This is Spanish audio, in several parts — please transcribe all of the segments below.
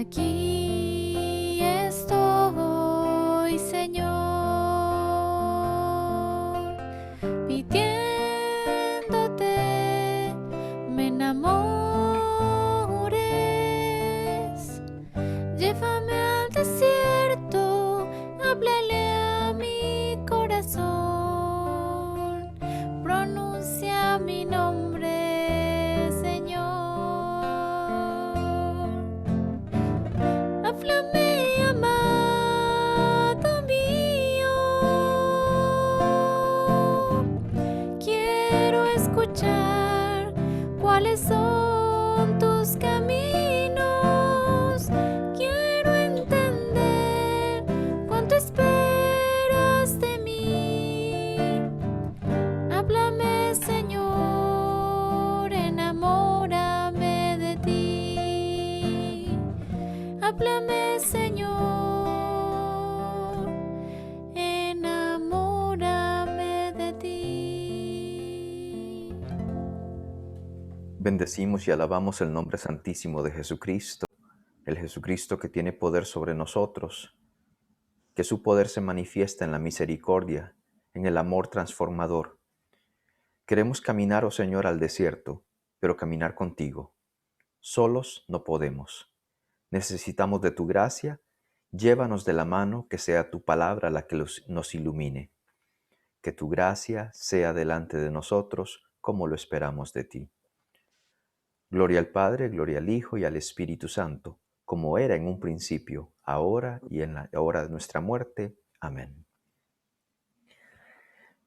Aquí estoy, Señor, pidiéndote me enamores. Llévame al desierto, háblale a mi corazón, pronuncia mi nombre, Señor. Háblame, amado mío, quiero escuchar cuáles son tus caminos. Quiero entender cuánto esperas de mí. Háblame, Señor, enamórame de ti. Háblame, Señor, enamórame de ti. Bendecimos y alabamos el nombre santísimo de Jesucristo, el Jesucristo que tiene poder sobre nosotros, que su poder se manifiesta en la misericordia, en el amor transformador. Queremos caminar, oh Señor, al desierto, pero caminar contigo. Solos no podemos. Necesitamos de tu gracia. Llévanos de la mano, que sea tu palabra la que nos ilumine. Que tu gracia sea delante de nosotros como lo esperamos de ti. Gloria al Padre, gloria al Hijo y al Espíritu Santo, como era en un principio, ahora y en la hora de nuestra muerte. Amén.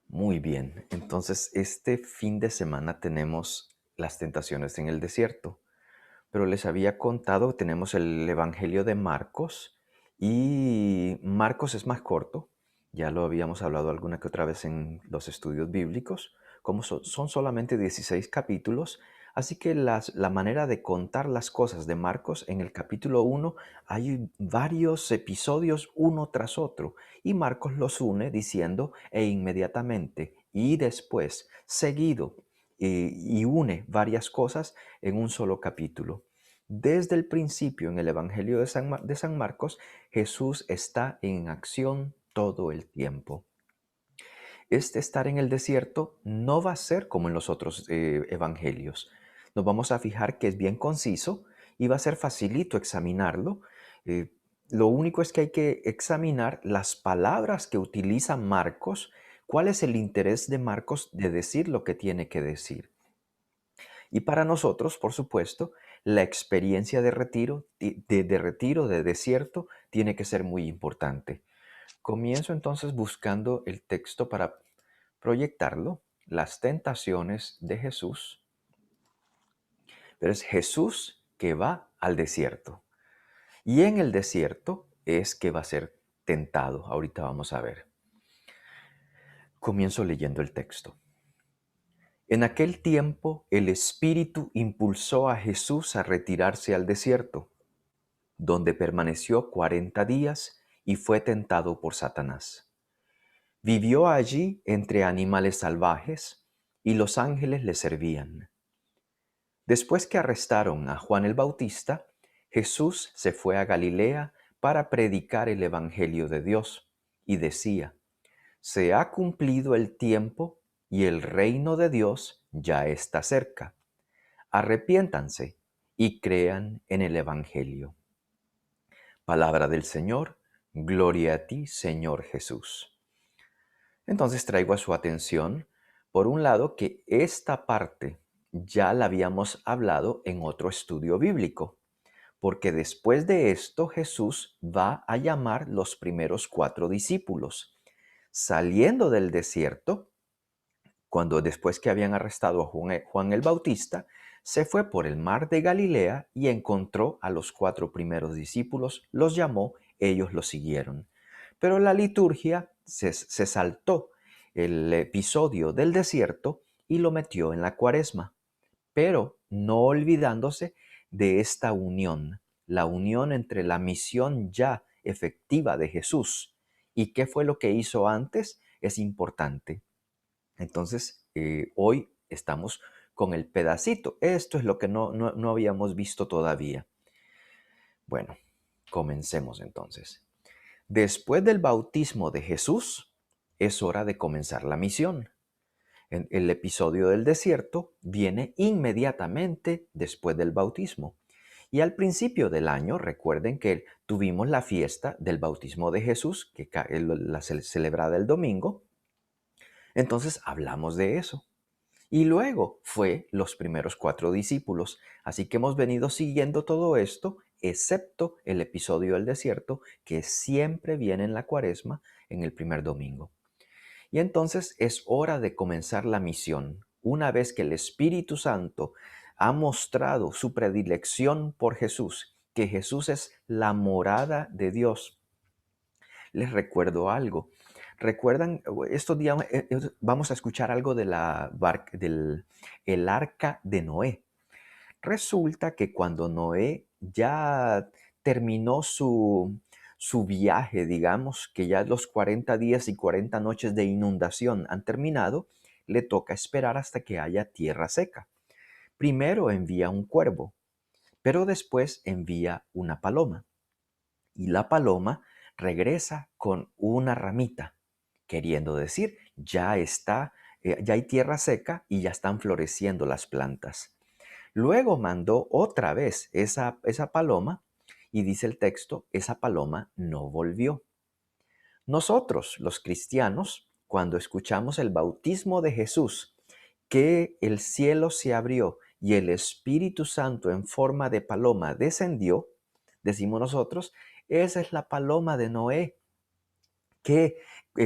Muy bien, entonces este fin de semana tenemos las tentaciones en el desierto, pero les había contado, tenemos el Evangelio de Marcos y Marcos es más corto, ya lo habíamos hablado alguna que otra vez en los estudios bíblicos, como son solamente 16 capítulos, así que la manera de contar las cosas de Marcos en el capítulo 1 hay varios episodios uno tras otro y Marcos los une diciendo e inmediatamente y después seguido y une varias cosas en un solo capítulo. Desde el principio en el Evangelio de San Marcos, Jesús está en acción todo el tiempo. Este estar en el desierto no va a ser como en los otros evangelios. Nos vamos a fijar que es bien conciso y va a ser facilito examinarlo. Eh, lo único es que hay que examinar las palabras que utiliza Marcos, cuál es el interés de Marcos de decir lo que tiene que decir. Y para nosotros, por supuesto, la experiencia de retiro, de desierto, tiene que ser muy importante. Comienzo entonces buscando el texto para proyectarlo, las tentaciones de Jesús, pero es Jesús que va al desierto. Y en el desierto es que va a ser tentado. Ahorita vamos a ver. Comienzo leyendo el texto. En aquel tiempo el Espíritu impulsó a Jesús a retirarse al desierto, donde permaneció 40 días y fue tentado por Satanás. Vivió allí entre animales salvajes y los ángeles le servían. Después que arrestaron a Juan el Bautista, Jesús se fue a Galilea para predicar el Evangelio de Dios y decía: se ha cumplido el tiempo y el reino de Dios ya está cerca. Arrepiéntanse y crean en el Evangelio. Palabra del Señor, gloria a ti, Señor Jesús. Entonces traigo a su atención, por un lado, que esta parte ya la habíamos hablado en otro estudio bíblico, porque después de esto Jesús va a llamar los primeros 4 discípulos. Saliendo del desierto, cuando después que habían arrestado a Juan el Bautista, se fue por el mar de Galilea y encontró a los 4 primeros discípulos, los llamó, ellos los siguieron. Pero la liturgia se saltó el episodio del desierto y lo metió en la cuaresma, pero no olvidándose de esta unión, la unión entre la misión ya efectiva de Jesús y qué fue lo que hizo antes es importante. Entonces, hoy estamos con el pedacito. Esto es lo que no habíamos visto todavía. Bueno, Comencemos entonces. Después del bautismo de Jesús, es hora de comenzar la misión. El episodio del desierto viene inmediatamente después del bautismo. Y al principio del año, recuerden que tuvimos la fiesta del bautismo de Jesús, que celebrada el domingo. Entonces hablamos de eso. Y luego fue los primeros 4 discípulos. Así que hemos venido siguiendo todo esto, excepto el episodio del desierto, que siempre viene en la cuaresma, en el primer domingo. Y entonces es hora de comenzar la misión. Una vez que el Espíritu Santo ha mostrado su predilección por Jesús, que Jesús es la morada de Dios. Les recuerdo algo. ¿Recuerdan? Estos días vamos a escuchar algo de del el arca de Noé. Resulta que cuando Noé ya terminó su viaje, digamos, que ya los 40 días y 40 noches de inundación han terminado, le toca esperar hasta que haya tierra seca. Primero envía un cuervo, pero después envía una paloma. Y la paloma regresa con una ramita, queriendo decir, ya hay tierra seca y ya están floreciendo las plantas. Luego mandó otra vez esa paloma y dice el texto, esa paloma no volvió. Nosotros, los cristianos, cuando escuchamos el bautismo de Jesús, que el cielo se abrió y el Espíritu Santo en forma de paloma descendió, decimos nosotros, esa es la paloma de Noé, que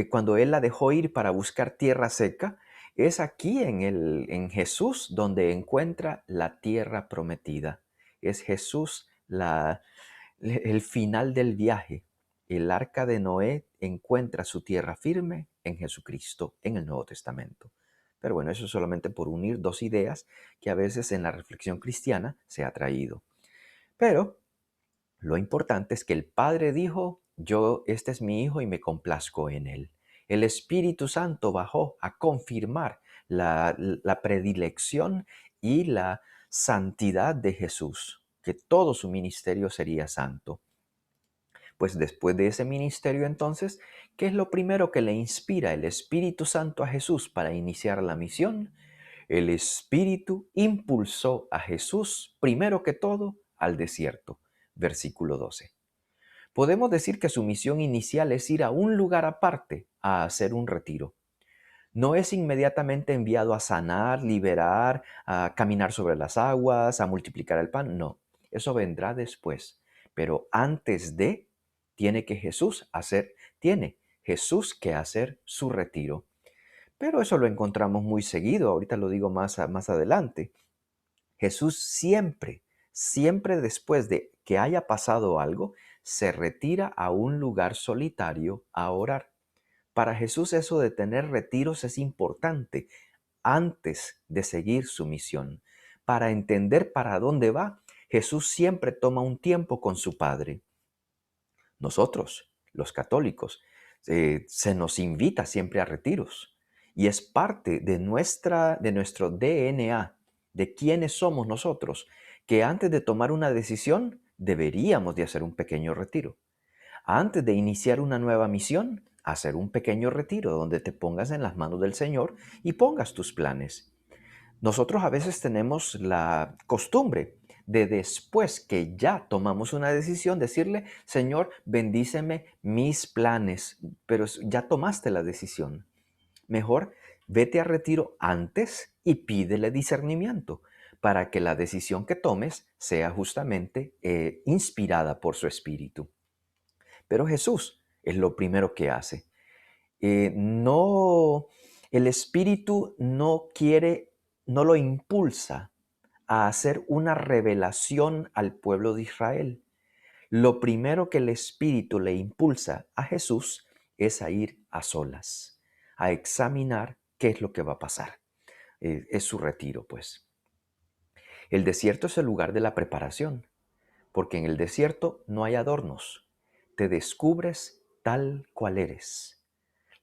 cuando él la dejó ir para buscar tierra seca, es aquí en Jesús donde encuentra la tierra prometida. Es Jesús el final del viaje. El arca de Noé encuentra su tierra firme en Jesucristo, en el Nuevo Testamento. Pero bueno, eso es solamente por unir 2 ideas que a veces en la reflexión cristiana se ha traído. Pero lo importante es que el Padre dijo, este es mi Hijo y me complazco en él. El Espíritu Santo bajó a confirmar la predilección y la santidad de Jesús, que todo su ministerio sería santo. Pues después de ese ministerio entonces, ¿qué es lo primero que le inspira el Espíritu Santo a Jesús para iniciar la misión? El Espíritu impulsó a Jesús, primero que todo, al desierto. Versículo 12. Podemos decir que su misión inicial es ir a un lugar aparte, a hacer un retiro. No es inmediatamente enviado a sanar, liberar, a caminar sobre las aguas, a multiplicar el pan. No, eso vendrá después. Pero antes tiene Jesús que hacer su retiro. Pero eso lo encontramos muy seguido, ahorita lo digo más adelante. Jesús siempre después de que haya pasado algo, se retira a un lugar solitario a orar. Para Jesús eso de tener retiros es importante antes de seguir su misión. Para entender para dónde va, Jesús siempre toma un tiempo con su Padre. Nosotros, los católicos, se nos invita siempre a retiros y es parte de nuestro DNA, de quiénes somos nosotros, que antes de tomar una decisión deberíamos de hacer un pequeño retiro. Antes de iniciar una nueva misión, hacer un pequeño retiro donde te pongas en las manos del Señor y pongas tus planes. Nosotros a veces tenemos la costumbre de después que ya tomamos una decisión decirle, Señor, bendíceme mis planes, pero ya tomaste la decisión. Mejor vete a retiro antes y pídele discernimiento para que la decisión que tomes sea justamente inspirada por su Espíritu. Pero Jesús es lo primero que hace. El Espíritu no lo impulsa a hacer una revelación al pueblo de Israel. Lo primero que el Espíritu le impulsa a Jesús es a ir a solas, a examinar qué es lo que va a pasar. Es su retiro, pues. El desierto es el lugar de la preparación, porque en el desierto no hay adornos. Te descubres tal cual eres.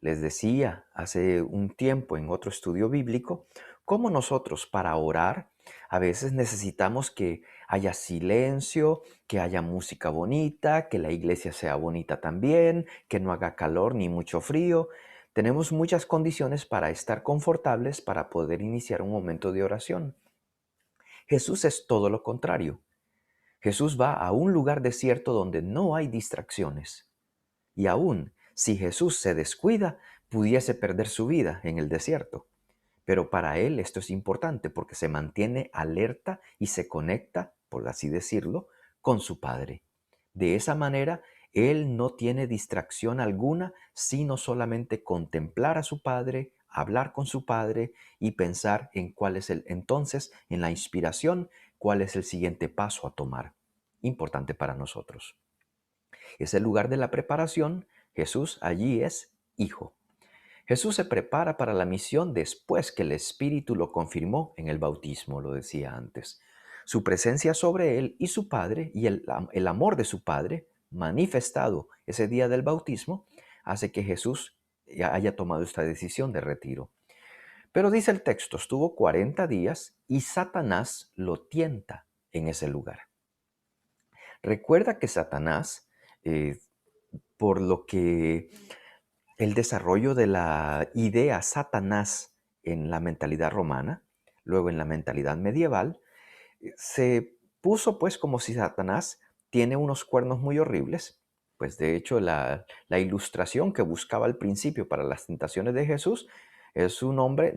Les decía hace un tiempo en otro estudio bíblico como nosotros para orar, a veces necesitamos que haya silencio, que haya música bonita, que la iglesia sea bonita también, que no haga calor ni mucho frío. Tenemos muchas condiciones para estar confortables para poder iniciar un momento de oración. Jesús es todo lo contrario. Jesús va a un lugar desierto donde no hay distracciones. Y aún si Jesús se descuida, pudiese perder su vida en el desierto. Pero para él esto es importante porque se mantiene alerta y se conecta, por así decirlo, con su Padre. De esa manera, él no tiene distracción alguna, sino solamente contemplar a su Padre, hablar con su Padre y pensar en cuál es entonces, en la inspiración, cuál es el siguiente paso a tomar. Importante para nosotros. Es el lugar de la preparación. Jesús allí es hijo. Jesús se prepara para la misión después que el Espíritu lo confirmó en el bautismo, lo decía antes. Su presencia sobre él y su Padre y el amor de su Padre manifestado ese día del bautismo hace que Jesús haya tomado esta decisión de retiro. Pero dice el texto, estuvo 40 días y Satanás lo tienta en ese lugar. Recuerda que Satanás, eh, por lo que el desarrollo de la idea Satanás en la mentalidad romana, luego en la mentalidad medieval, se puso pues como si Satanás tiene unos cuernos muy horribles. Pues de hecho la ilustración que buscaba al principio para las tentaciones de Jesús es un hombre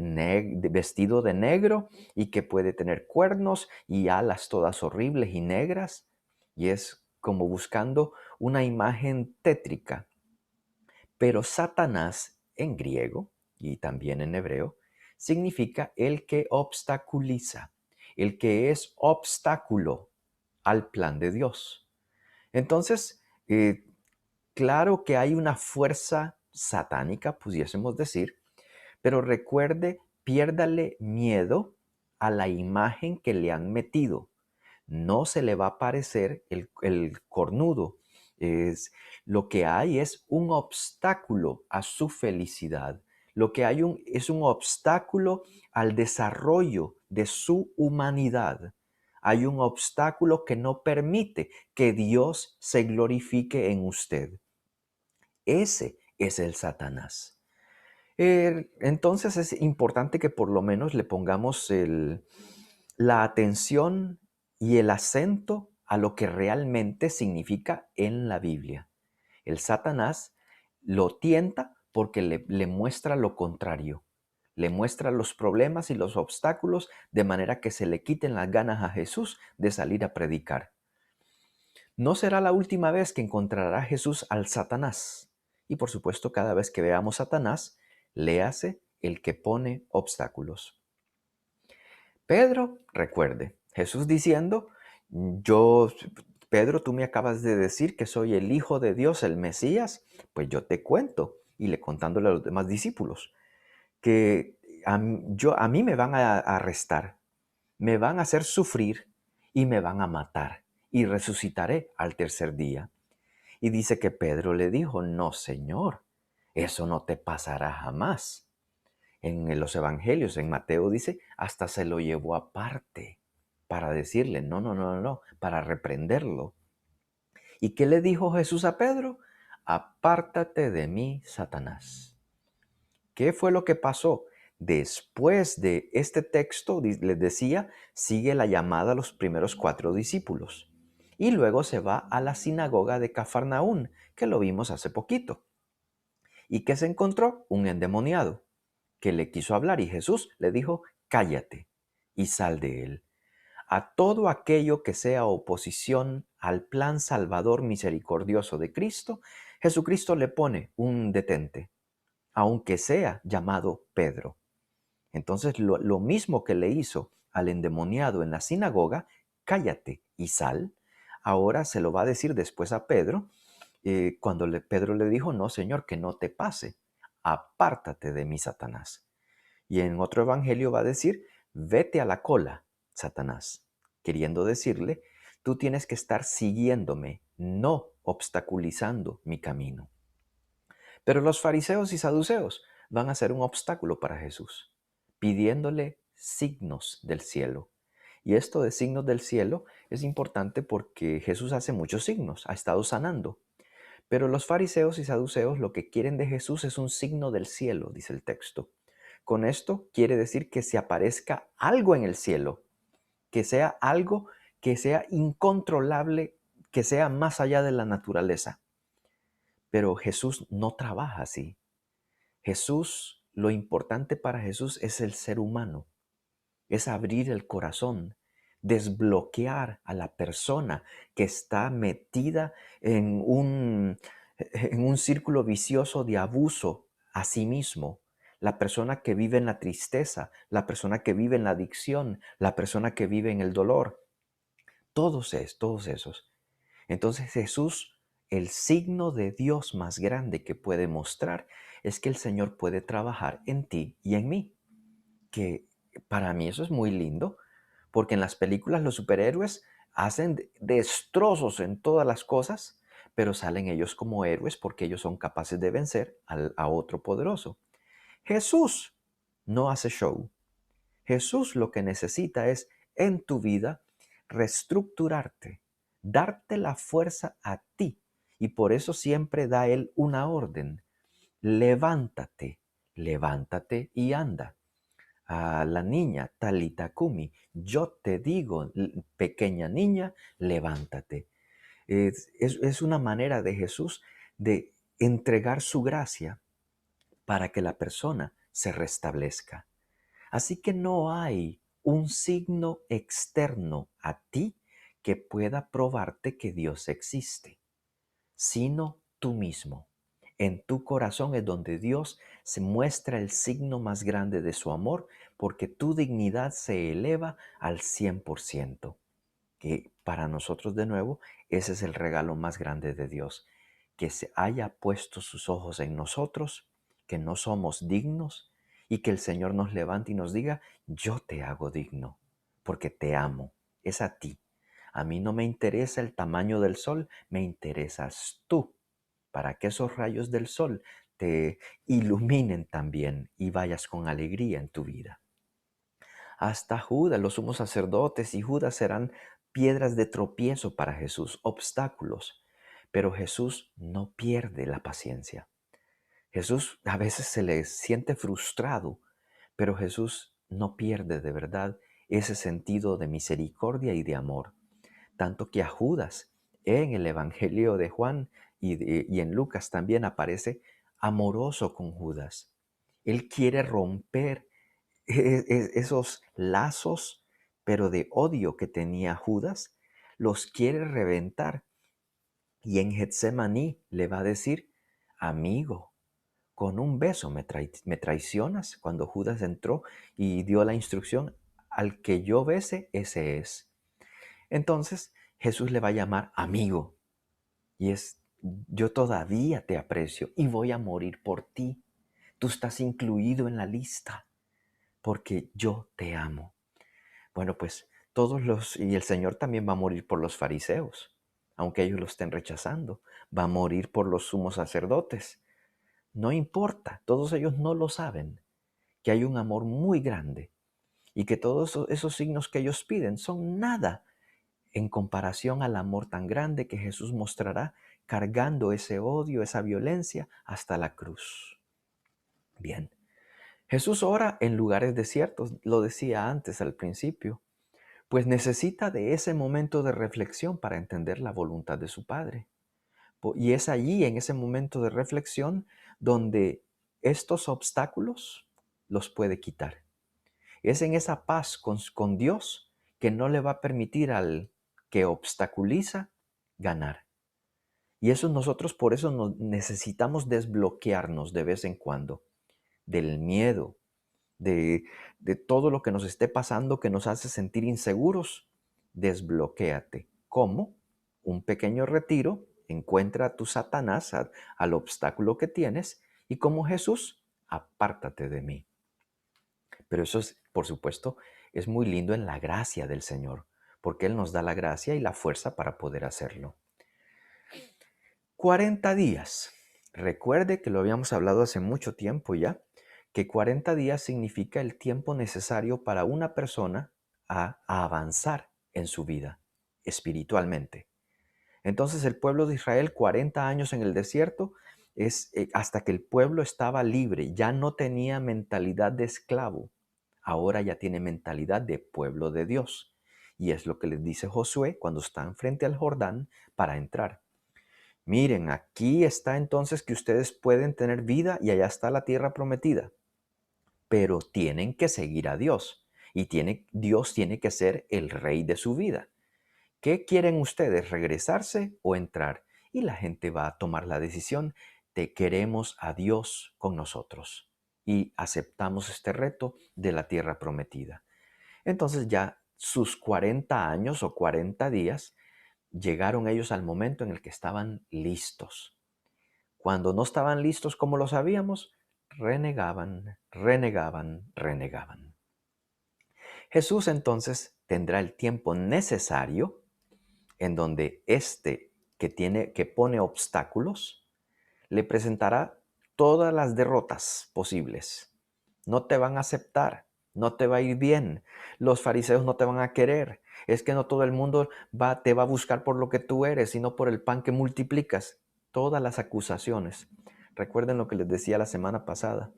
vestido de negro y que puede tener cuernos y alas todas horribles y negras. Y es como buscando una imagen tétrica. Pero Satanás en griego y también en hebreo significa el que obstaculiza, el que es obstáculo al plan de Dios. Entonces, claro que hay una fuerza satánica, pudiésemos decir, pero recuerde, piérdale miedo a la imagen que le han metido. No se le va a aparecer el cornudo. Lo que hay es un obstáculo a su felicidad. Lo que hay es un obstáculo al desarrollo de su humanidad. Hay un obstáculo que no permite que Dios se glorifique en usted. Ese es el Satanás. Entonces es importante que por lo menos le pongamos la atención y el acento a lo que realmente significa en la Biblia. El Satanás lo tienta porque le muestra lo contrario. Le muestra los problemas y los obstáculos de manera que se le quiten las ganas a Jesús de salir a predicar. No será la última vez que encontrará Jesús al Satanás. Y por supuesto, cada vez que veamos Satanás, léase el que pone obstáculos. Pedro, recuerde, Jesús diciendo, yo, Pedro, tú me acabas de decir que soy el Hijo de Dios, el Mesías, pues yo te cuento, y le contándole a los demás discípulos, que a mí me van a arrestar, me van a hacer sufrir y me van a matar, y resucitaré al tercer día. Y dice que Pedro le dijo, no, Señor, eso no te pasará jamás. En los evangelios, en Mateo dice, hasta se lo llevó aparte para decirle, no, no, no, no, para reprenderlo. ¿Y qué le dijo Jesús a Pedro? Apártate de mí, Satanás. ¿Qué fue lo que pasó? Después de este texto, les decía, sigue la llamada a los primeros 4 discípulos. Y luego se va a la sinagoga de Cafarnaún, que lo vimos hace poquito. ¿Y qué se encontró? Un endemoniado que le quiso hablar y Jesús le dijo, cállate y sal de él. A todo aquello que sea oposición al plan salvador misericordioso de Cristo, Jesucristo le pone un detente, aunque sea llamado Pedro. Entonces lo mismo que le hizo al endemoniado en la sinagoga, cállate y sal, ahora se lo va a decir después a Pedro, cuando Pedro le dijo, no, Señor, que no te pase, apártate de mí, Satanás. Y en otro evangelio va a decir, vete a la cola, Satanás, queriendo decirle, tú tienes que estar siguiéndome, no obstaculizando mi camino. Pero los fariseos y saduceos van a ser un obstáculo para Jesús, pidiéndole signos del cielo. Y esto de signos del cielo es importante porque Jesús hace muchos signos, ha estado sanando. Pero los fariseos y saduceos lo que quieren de Jesús es un signo del cielo, dice el texto. Con esto quiere decir que se aparezca algo en el cielo, que sea algo que sea incontrolable, que sea más allá de la naturaleza. Pero Jesús no trabaja así. Jesús, lo importante para Jesús es el ser humano, es abrir el corazón, desbloquear a la persona que está metida en un círculo vicioso de abuso a sí mismo. La persona que vive en la tristeza, la persona que vive en la adicción, la persona que vive en el dolor. Todos esos. Entonces Jesús, el signo de Dios más grande que puede mostrar es que el Señor puede trabajar en ti y en mí. Que para mí eso es muy lindo, porque en las películas los superhéroes hacen destrozos en todas las cosas, pero salen ellos como héroes porque ellos son capaces de vencer a otro poderoso. Jesús no hace show. Jesús lo que necesita es en tu vida reestructurarte, darte la fuerza a ti. Y por eso siempre da Él una orden. Levántate, levántate y anda. A la niña, Talita Kumi, yo te digo, pequeña niña, levántate. Es una manera de Jesús de entregar su gracia para que la persona se restablezca. Así que no hay un signo externo a ti que pueda probarte que Dios existe, sino tú mismo. En tu corazón es donde Dios se muestra el signo más grande de su amor, porque tu dignidad se eleva al 100%. Que para nosotros de nuevo, ese es el regalo más grande de Dios, que se haya puesto sus ojos en nosotros, que no somos dignos y que el Señor nos levante y nos diga, yo te hago digno, porque te amo, es a ti. A mí no me interesa el tamaño del sol, me interesas tú, para que esos rayos del sol te iluminen también y vayas con alegría en tu vida. Hasta Judas, los sumos sacerdotes y Judas serán piedras de tropiezo para Jesús, obstáculos. Pero Jesús no pierde la paciencia. Jesús a veces se le siente frustrado, pero Jesús no pierde de verdad ese sentido de misericordia y de amor. Tanto que a Judas en el Evangelio de Juan y en Lucas también aparece amoroso con Judas. Él quiere romper esos lazos, pero de odio que tenía Judas, los quiere reventar. Y en Getsemaní le va a decir, amigo, con un beso me traicionas. Cuando Judas entró y dio la instrucción, al que yo bese, ese es. Entonces Jesús le va a llamar amigo. Y es, yo todavía te aprecio y voy a morir por ti. Tú estás incluido en la lista porque yo te amo. Bueno, pues y el Señor también va a morir por los fariseos, aunque ellos lo estén rechazando. Va a morir por los sumos sacerdotes. No importa, todos ellos no lo saben, que hay un amor muy grande y que todos esos signos que ellos piden son nada en comparación al amor tan grande que Jesús mostrará cargando ese odio, esa violencia hasta la cruz. Bien, Jesús ora en lugares desiertos, lo decía antes al principio, pues necesita de ese momento de reflexión para entender la voluntad de su Padre. Y es allí, en ese momento de reflexión, donde estos obstáculos los puede quitar. Es en esa paz con Dios que no le va a permitir al que obstaculiza ganar. Y eso nosotros por eso necesitamos desbloquearnos de vez en cuando del miedo, de, de todo lo que nos esté pasando que nos hace sentir inseguros. Desbloquéate. ¿Cómo? Un pequeño retiro, encuentra a tu Satanás, al obstáculo que tienes, y como Jesús, apártate de mí. Pero eso es, por supuesto, es muy lindo en la gracia del Señor, porque Él nos da la gracia y la fuerza para poder hacerlo. 40 días. Recuerde que lo habíamos hablado hace mucho tiempo ya, que 40 días significa el tiempo necesario para una persona a avanzar en su vida espiritualmente. Entonces el pueblo de Israel, 40 años en el desierto, es hasta que el pueblo estaba libre, ya no tenía mentalidad de esclavo, ahora ya tiene mentalidad de pueblo de Dios. Y es lo que les dice Josué cuando están frente al Jordán para entrar. Miren, aquí está entonces que ustedes pueden tener vida y allá está la tierra prometida, pero tienen que seguir a Dios y Dios tiene que ser el rey de su vida. ¿Qué quieren ustedes, regresarse o entrar? Y la gente va a tomar la decisión de queremos a Dios con nosotros y aceptamos este reto de la tierra prometida. Entonces ya sus 40 años o 40 días llegaron ellos al momento en el que estaban listos. Cuando no estaban listos como lo sabíamos, renegaban, renegaban, renegaban. Jesús entonces tendrá el tiempo necesario en donde que pone obstáculos, le presentará todas las derrotas posibles. No te van a aceptar, no te va a ir bien, los fariseos no te van a querer, es que no todo el mundo te va a buscar por lo que tú eres, sino por el pan que multiplicas. Todas las acusaciones. Recuerden lo que les decía la semana pasada.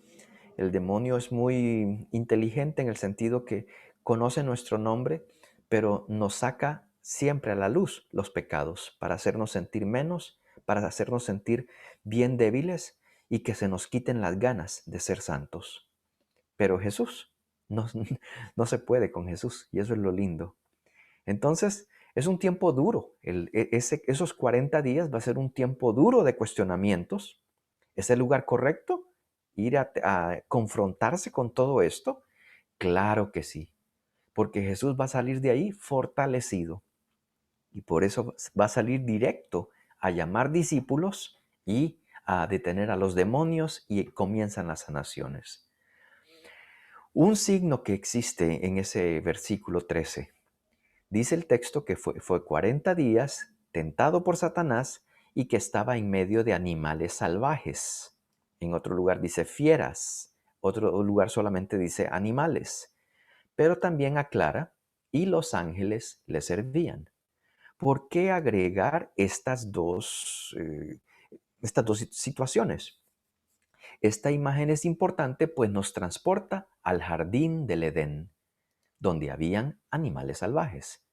El demonio es muy inteligente en el sentido que conoce nuestro nombre, pero nos saca siempre a la luz los pecados para hacernos sentir menos, para hacernos sentir bien débiles y que se nos quiten las ganas de ser santos. Pero Jesús, no, no se puede con Jesús y eso es lo lindo. Entonces, es un tiempo duro. Esos 40 días va a ser un tiempo duro de cuestionamientos. ¿Es el lugar correcto ir a confrontarse con todo esto? Claro que sí, porque Jesús va a salir de ahí fortalecido y por eso va a salir directo a llamar discípulos y a detener a los demonios y comienzan las sanaciones. Un signo que existe en ese versículo 13, dice el texto que fue 40 días tentado por Satanás y que estaba en medio de animales salvajes. En otro lugar dice fieras, otro lugar solamente dice animales. Pero también aclara, y los ángeles le servían. ¿Por qué agregar estas dos situaciones? Esta imagen es importante pues nos transporta al jardín del Edén, donde habían animales salvajes.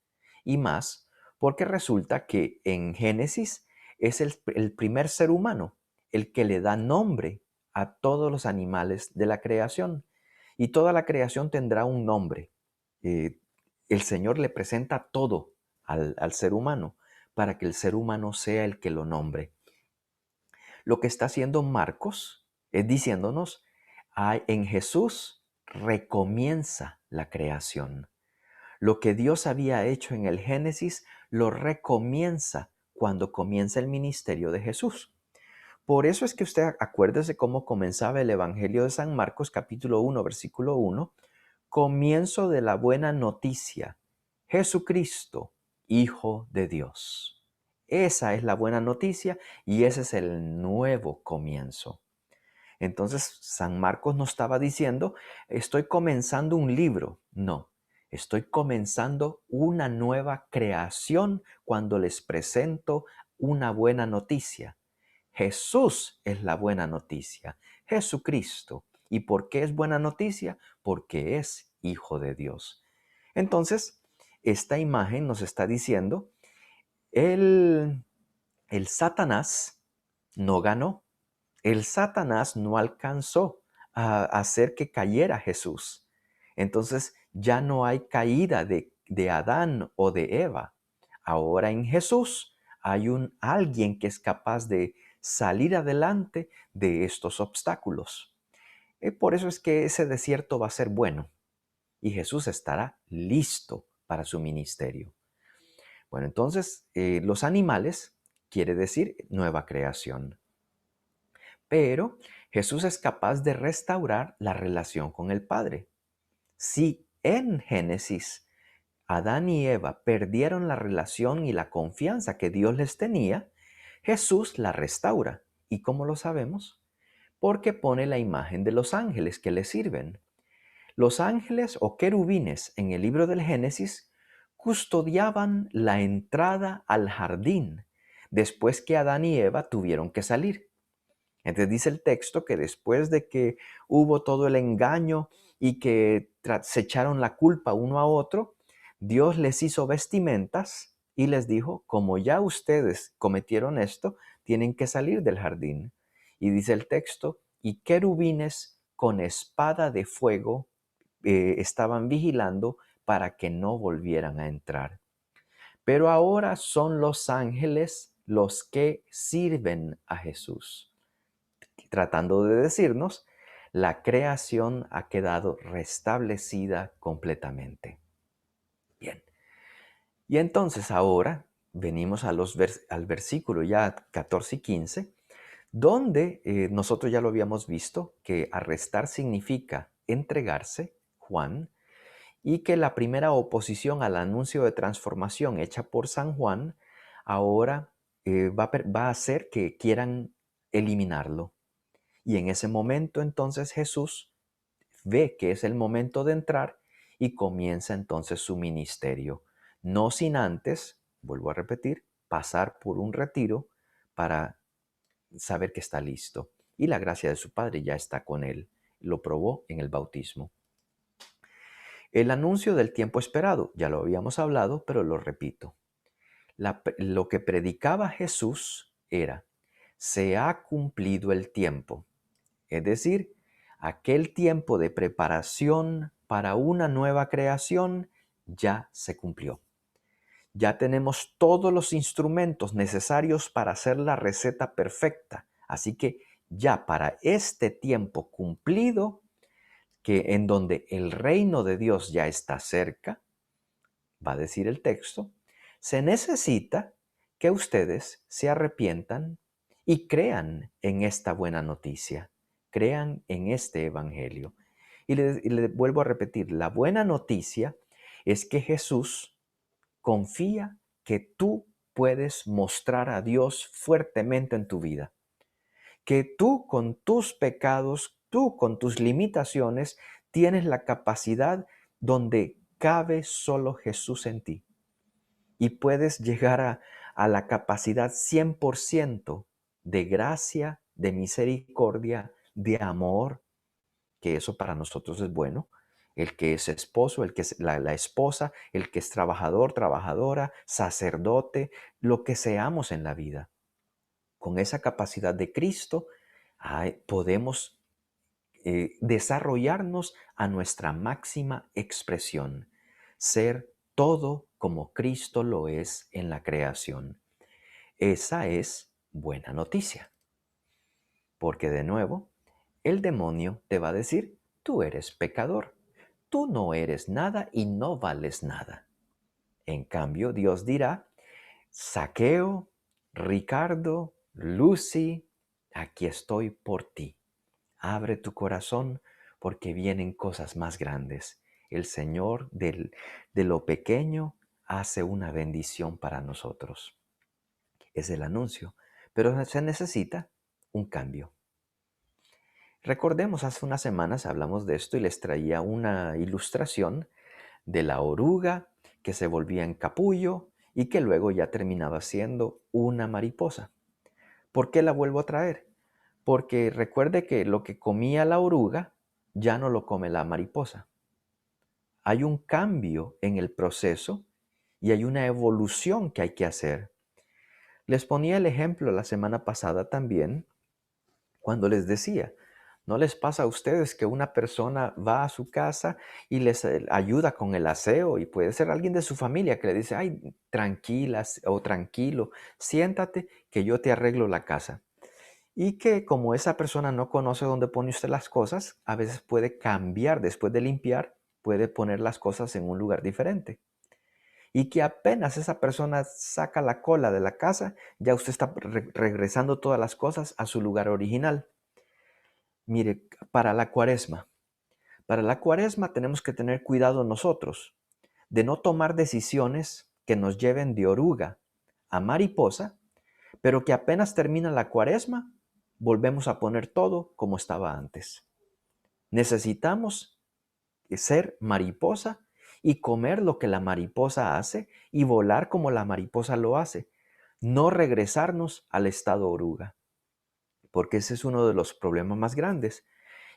Y más porque resulta que en Génesis es el primer ser humano el que le da nombre a todos los animales de la creación. Y toda la creación tendrá un nombre. El Señor le presenta todo al ser humano para que el ser humano sea el que lo nombre. Lo que está haciendo Marcos es diciéndonos, en Jesús recomienza la creación. Lo que Dios había hecho en el Génesis lo recomienza cuando comienza el ministerio de Jesús. Por eso es que usted acuérdese cómo comenzaba el Evangelio de San Marcos capítulo 1, versículo 1, comienzo de la buena noticia, Jesucristo, Hijo de Dios. Esa es la buena noticia y ese es el nuevo comienzo. Entonces, San Marcos no estaba diciendo, estoy comenzando un libro. No, estoy comenzando una nueva creación cuando les presento una buena noticia. Jesús es la buena noticia, Jesucristo. ¿Y por qué es buena noticia? Porque es Hijo de Dios. Entonces, esta imagen nos está diciendo, el Satanás no ganó. El Satanás no alcanzó a hacer que cayera Jesús. Entonces ya no hay caída de Adán o de Eva. Ahora en Jesús hay alguien que es capaz de salir adelante de estos obstáculos. Por eso es que ese desierto va a ser bueno y Jesús estará listo para su ministerio. Bueno, entonces los animales quiere decir nueva creación. Pero Jesús es capaz de restaurar la relación con el Padre. Si en Génesis Adán y Eva perdieron la relación y la confianza que Dios les tenía, Jesús la restaura. ¿Y cómo lo sabemos? porque pone la imagen de los ángeles que le sirven. Los ángeles o querubines en el libro del Génesis custodiaban la entrada al jardín después que Adán y Eva tuvieron que salir. Entonces dice el texto que después de que hubo todo el engaño y que se echaron la culpa uno a otro, Dios les hizo vestimentas y les dijo, como ya ustedes cometieron esto, tienen que salir del jardín. Y dice el texto, y querubines con espada de fuego estaban vigilando para que no volvieran a entrar. Pero ahora son los ángeles los que sirven a Jesús, tratando de decirnos, la creación ha quedado restablecida completamente. Bien, y entonces ahora venimos a al versículo ya 14 y 15, donde nosotros ya lo habíamos visto, que arrestar significa entregarse, Juan, y que la primera oposición al anuncio de transformación hecha por San Juan ahora va a hacer que quieran eliminarlo. Y en ese momento entonces Jesús ve que es el momento de entrar y comienza entonces su ministerio. No sin antes, vuelvo a repetir, pasar por un retiro para saber que está listo. Y la gracia de su Padre ya está con él. Lo probó en el bautismo. El anuncio del tiempo esperado, ya lo habíamos hablado, pero lo repito. Lo que predicaba Jesús era, se ha cumplido el tiempo. Es decir, aquel tiempo de preparación para una nueva creación ya se cumplió. Ya tenemos todos los instrumentos necesarios para hacer la receta perfecta. Así que ya para este tiempo cumplido, que en donde el reino de Dios ya está cerca, va a decir el texto, se necesita que ustedes se arrepientan y crean en esta buena noticia, crean en este evangelio. Y le vuelvo a repetir, la buena noticia es que Jesús confía que tú puedes mostrar a Dios fuertemente en tu vida, que tú con tus pecados, tú con tus limitaciones, tienes la capacidad donde cabe solo Jesús en ti. Y puedes llegar a la capacidad 100% de gracia, de misericordia, de amor, que eso para nosotros es bueno. El que es esposo, el que es la esposa, el que es trabajador, trabajadora, sacerdote, lo que seamos en la vida. Con esa capacidad de Cristo podemos desarrollarnos a nuestra máxima expresión, ser todo como Cristo lo es en la creación. Esa es buena noticia, porque de nuevo, el demonio te va a decir, tú eres pecador, tú no eres nada y no vales nada. En cambio, Dios dirá, Zaqueo, Ricardo, Lucy, aquí estoy por ti. Abre tu corazón porque vienen cosas más grandes. El Señor de lo pequeño hace una bendición para nosotros. Es el anuncio, pero se necesita un cambio. Recordemos, hace unas semanas hablamos de esto y les traía una ilustración de la oruga que se volvía en capullo y que luego ya terminaba siendo una mariposa. ¿Por qué la vuelvo a traer? Porque recuerde que lo que comía la oruga ya no lo come la mariposa. Hay un cambio en el proceso y hay una evolución que hay que hacer. Les ponía el ejemplo la semana pasada también cuando les decía, ¿no les pasa a ustedes que una persona va a su casa y les ayuda con el aseo y puede ser alguien de su familia que le dice, ay, tranquila o tranquilo, siéntate que yo te arreglo la casa? Y que como esa persona no conoce dónde pone usted las cosas, a veces puede cambiar, después de limpiar, puede poner las cosas en un lugar diferente. Y que apenas esa persona saca la cola de la casa, ya usted está regresando todas las cosas a su lugar original. Mire, para la cuaresma tenemos que tener cuidado nosotros de no tomar decisiones que nos lleven de oruga a mariposa, pero que apenas termina la cuaresma, volvemos a poner todo como estaba antes. Necesitamos ser mariposa y comer lo que la mariposa hace y volar como la mariposa lo hace. No regresarnos al estado oruga, porque ese es uno de los problemas más grandes.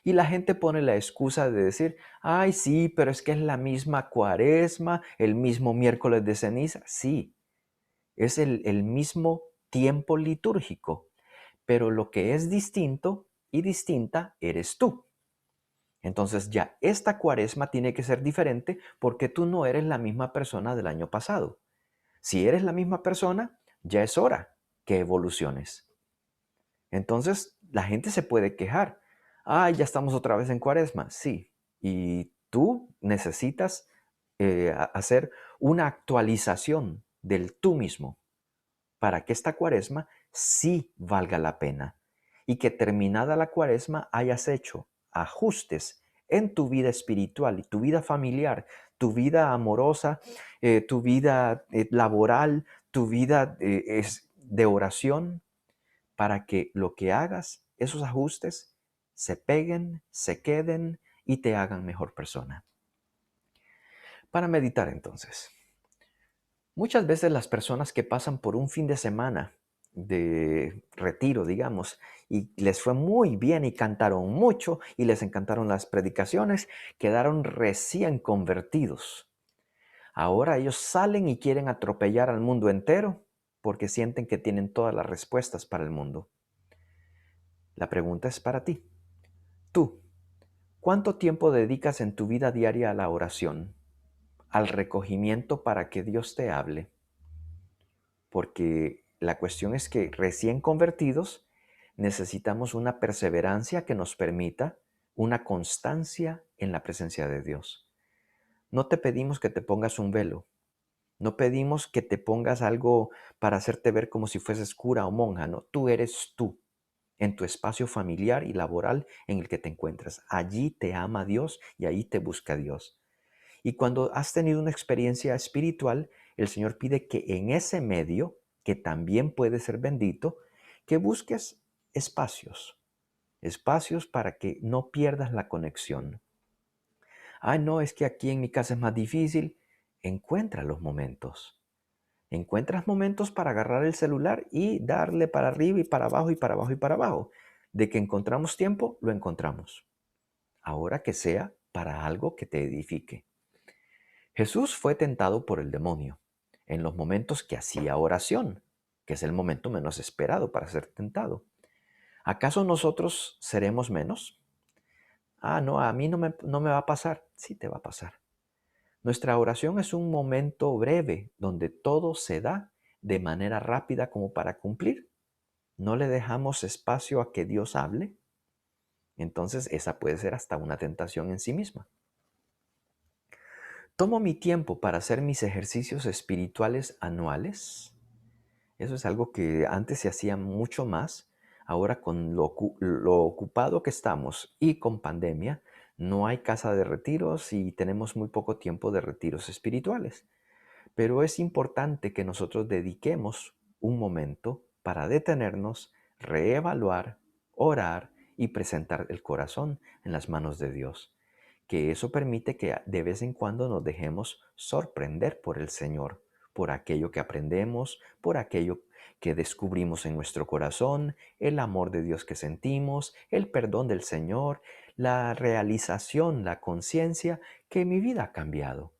Y la gente pone la excusa de decir, ay, sí, pero es que es la misma cuaresma, el mismo miércoles de ceniza. Sí, es el mismo tiempo litúrgico, pero lo que es distinto y distinta eres tú. Entonces ya esta cuaresma tiene que ser diferente porque tú no eres la misma persona del año pasado. Si eres la misma persona, ya es hora que evoluciones. Entonces la gente se puede quejar. Ah, ya estamos otra vez en cuaresma. Sí, y tú necesitas hacer una actualización del tú mismo para que esta cuaresma sí valga la pena y que terminada la cuaresma hayas hecho ajustes en tu vida espiritual y tu vida familiar, tu vida amorosa, tu vida laboral, tu vida de oración, para que lo que hagas, esos ajustes, se peguen, se queden y te hagan mejor persona. Para meditar entonces. Muchas veces las personas que pasan por un fin de semana de retiro, digamos, y les fue muy bien y cantaron mucho y les encantaron las predicaciones, quedaron recién convertidos. Ahora ellos salen y quieren atropellar al mundo entero porque sienten que tienen todas las respuestas para el mundo. La pregunta es para ti. Tú, ¿cuánto tiempo dedicas en tu vida diaria a la oración, al recogimiento para que Dios te hable? Porque la cuestión es que recién convertidos necesitamos una perseverancia que nos permita una constancia en la presencia de Dios. No te pedimos que te pongas un velo, no pedimos que te pongas algo para hacerte ver como si fueses cura o monja, no, tú eres tú en tu espacio familiar y laboral en el que te encuentras. Allí te ama Dios y ahí te busca Dios. Y cuando has tenido una experiencia espiritual, el Señor pide que en ese medio, que también puede ser bendito, que busques espacios para que no pierdas la conexión. Ay, no, es que aquí en mi casa es más difícil. Encuentra los momentos. Encuentras momentos para agarrar el celular y darle para arriba y para abajo y para abajo y para abajo. De que encontramos tiempo, lo encontramos. Ahora que sea para algo que te edifique. Jesús fue tentado por el demonio en los momentos que hacía oración, que es el momento menos esperado para ser tentado. ¿Acaso nosotros seremos menos? Ah, no, a mí no me va a pasar. Sí te va a pasar. Nuestra oración es un momento breve donde todo se da de manera rápida como para cumplir. ¿No le dejamos espacio a que Dios hable? Entonces esa puede ser hasta una tentación en sí misma. ¿Tomo mi tiempo para hacer mis ejercicios espirituales anuales? Eso es algo que antes se hacía mucho más. Ahora con lo ocupado que estamos y con pandemia, no hay casa de retiros y tenemos muy poco tiempo de retiros espirituales. Pero es importante que nosotros dediquemos un momento para detenernos, reevaluar, orar y presentar el corazón en las manos de Dios. Que eso permite que de vez en cuando nos dejemos sorprender por el Señor, por aquello que aprendemos, por aquello que descubrimos en nuestro corazón, el amor de Dios que sentimos, el perdón del Señor, la realización, la conciencia que mi vida ha cambiado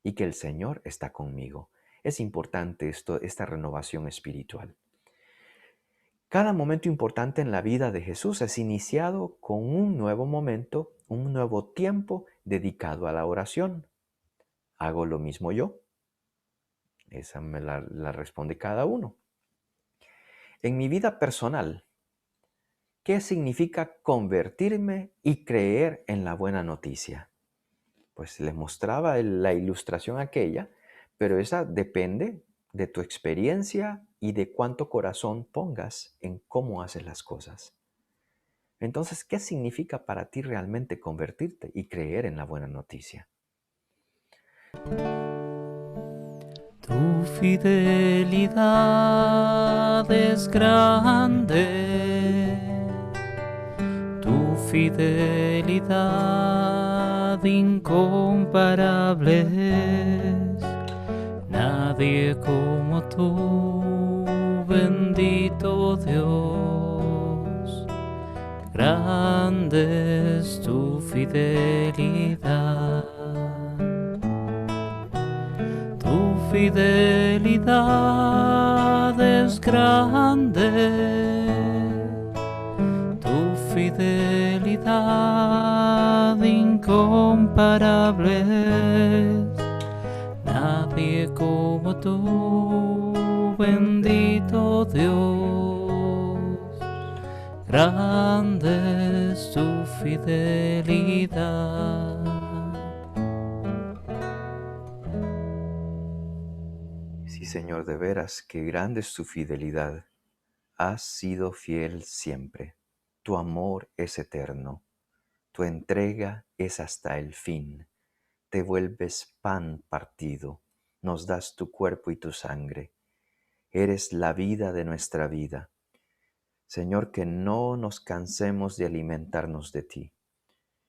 y que el Señor está conmigo. Es importante esta renovación espiritual. Cada momento importante en la vida de Jesús es iniciado con un nuevo momento, un nuevo tiempo dedicado a la oración. ¿Hago lo mismo yo? Esa me la responde cada uno. En mi vida personal, ¿qué significa convertirme y creer en la buena noticia? Pues les mostraba la ilustración aquella, pero esa depende de tu experiencia y de cuánto corazón pongas en cómo haces las cosas. Entonces, ¿qué significa para ti realmente convertirte y creer en la buena noticia? Tu fidelidad es grande, fidelidad incomparable es. Nadie como tú, bendito Dios. Grande es tu fidelidad. Tu fidelidad es grande. Tu fidelidad incomparable es. Nadie como tú, bendito Dios. Grande es tu fidelidad. Sí, Señor, de veras, qué grande es tu fidelidad. Has sido fiel siempre. Tu amor es eterno. Tu entrega es hasta el fin. Te vuelves pan partido. Nos das tu cuerpo y tu sangre. Eres la vida de nuestra vida. Señor, que no nos cansemos de alimentarnos de ti.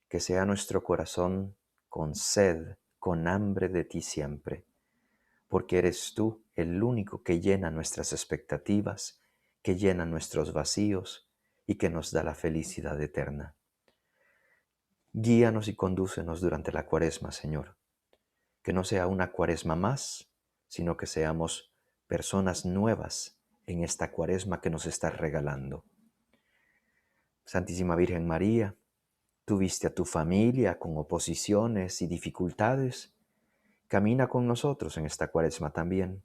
Que sea nuestro corazón con sed, con hambre de ti siempre. Porque eres tú el único que llena nuestras expectativas, que llena nuestros vacíos y que nos da la felicidad eterna. Guíanos y condúcenos durante la Cuaresma, Señor. Que no sea una Cuaresma más, sino que seamos personas nuevas en esta Cuaresma que nos estás regalando. Santísima Virgen María, tú viste a tu familia con oposiciones y dificultades. Camina con nosotros en esta Cuaresma también,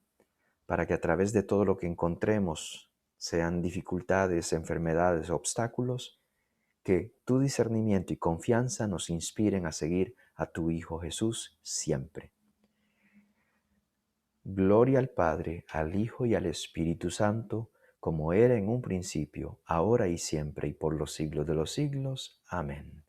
para que a través de todo lo que encontremos, sean dificultades, enfermedades, obstáculos, que tu discernimiento y confianza nos inspiren a seguir a tu Hijo Jesús siempre. Gloria al Padre, al Hijo y al Espíritu Santo, como era en un principio, ahora y siempre, y por los siglos de los siglos. Amén.